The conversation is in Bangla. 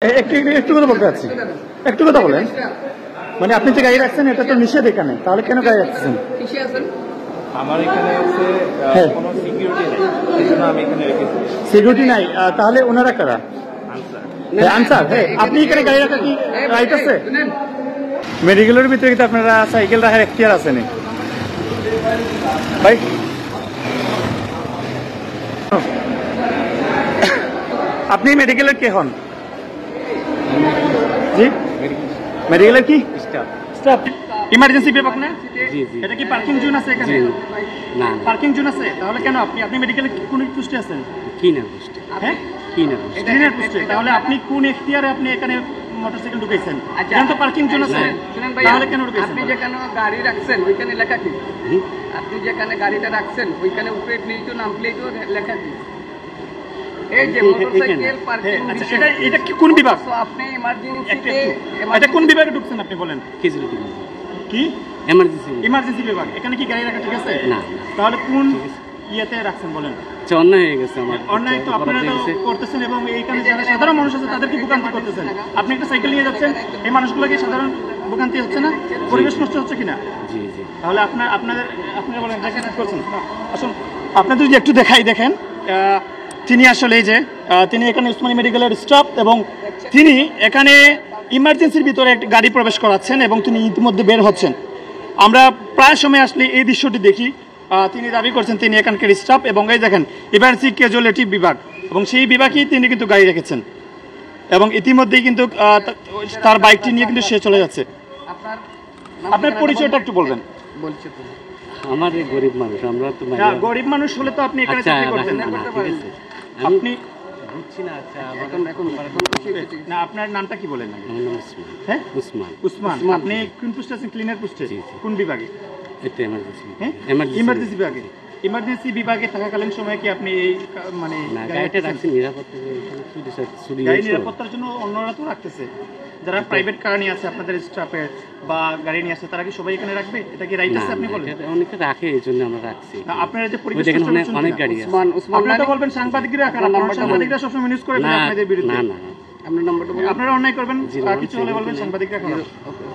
একটু একটু কথা বলতে চাচ্ছি, একটু কথা বলেন। মানে আপনি যে গাড়ি রাখছেন এটা তো নিষেধ এখানে, তাহলে কেন গাড়ি রাখছেন? আমার এখানে আছে কোনো সিকিউরিটি নেই, এজন্য আমি এখানে রেখেছি। সিকিউরিটি নাই, তাহলে ওনারা কারা? আনসার। হ্যাঁ, আপনি এখানে গাড়ি রাখা কি রাইট আছে? মেডিকেলের ভিতরে কিন্তু আপনারা সাইকেল রাখার এখতিয়ার আছে নি ভাই? আপনি মেডিকেলের কে হন? জি, মেডিকেলের কি স্টাফ? ইমার্জেন্সি বিভাগ না? জি জি। এটা কি পার্কিং জোন আছে এখানে? না, পার্কিং জোন আছে, তাহলে কেন আপনি মেডিকেলে কোন পোস্টে আছেন? কি না পোস্টে? হ্যাঁ, কি না পোস্টে? ট্রেনের পোস্টে। তাহলে আপনি কোন এখতিয়ারে আপনি এখানে মোটরসাইকেল ঢুকাইছেন? এখানে তো পার্কিং জোন আছে, তাহলে কেন ঢুকাইছেন? আপনি যেখানে গাড়ি রাখছেন ওইখানে লেখা কি? আপনি যেখানে গাড়িটা রাখছেন ওইখানে উপরে প্লেটও নাম প্লেটও লেখা কি? এই যে মোটরসাইকেল পার্কিং। আচ্ছা, এটা কি কোন বিভাগ? তো আপনি ইমার্জেন্সিতে এটা কোন বিভাগে ঢুকছেন আপনি বলেন? ফেসিলিটি কি এমার্জেন্সি ইমার্জেন্সি বিভাগ? এখানে কি গাড়ি রাখা ঠিক আছে? না। তাহলে কোন ইয়েতে রাখছেন বলেন? অন্যায় হয়ে গেছে আমার। অন্যায় তো আপনারা তো করতেছেন, এবং এইখানে যারা সাধারণ মানুষ আছে তাদেরকে ভোগান্তি করতেছেন। আপনি একটা সাইকেল নিয়ে যাচ্ছেন, এই মানুষগুলোকে সাধারণ ভোগান্তি হচ্ছে না? পরিবেশ নষ্ট হচ্ছে কিনা? জি জি। তাহলে আপনারা বলেন দেখেন কি করছেন। আসুন, আপনাদের যদি একটু দেখেন, তিনি আসলে এই যে তিনি এখানে উসমানী মেডিকেলের স্টাফ, এবং তিনি এখানে ইমার্জেন্সির ভিতরে একটা গাড়ি প্রবেশ করাচ্ছেন এবং তিনি ইতিমধ্যে বের হচ্ছেন। আমরা প্রায় সময় আসলে এই দৃশ্যটি দেখি। তিনি দাবি করছেন তিনি এখানকার স্টাফ, এবং এই দেখেন ইমার্জেন্সি ক্যাজুয়ালিটি বিভাগ, এবং সেই বিভাগেই তিনি কিন্তু গাড়ি রেখেছেন, এবং ইতিমধ্যেই কিন্তু তার বাইকটি নিয়ে কিন্তু সে চলে যাচ্ছে। আপনার পরিচয়টা একটু বলবেন? বলছি তো আমার এই গরিব মানুষ, আমরা তো গরিব মানুষ হলে তো আপনি এখানে চাকরি করতেন না। আপনি বুঝছি না। আচ্ছা, না, আপনার নামটা কি বলেন? হ্যাঁ, উসমান। উসমান। আপনি কোন পোস্টে আছেন? ক্লিনার পোস্টে? কোন বিভাগে? এটা এমার্জেন্সি। হ্যাঁ, ইমার্জেন্সি বিভাগে। ইমার্জেন্সি বিভাগে থাকাকালীন সময় কি আপনি এই মানে গাড়িটা রাখছেন নিরাপত্তা? গাড়ি নিরাপত্তার জন্য অন্যরা তো রাখতেছে, যারা প্রাইভেট কার নিয়ে আছে আপনাদের স্টাফের বা গাড়ি নিয়ে আছে, তারা কি সবাই এখানে রাখবে? এটা কি রাইট আছে আপনি বলেন? অনেকে রাখে, এই জন্য আমরা রাখছি। আপনারা যে পরিবেশ অনেক গাড়ি আছে। আপনারা তো বলবেন সাংবাদিকরা রাখা, সাংবাদিকরা সবসময় নিউজ করে আপনাদের বিরুদ্ধে। না না, আপনার নাম্বারটা বলুন। আপনারা অন্যায় করবেন, কিছু হলে বলবেন সাংবাদিকরা খারাপ।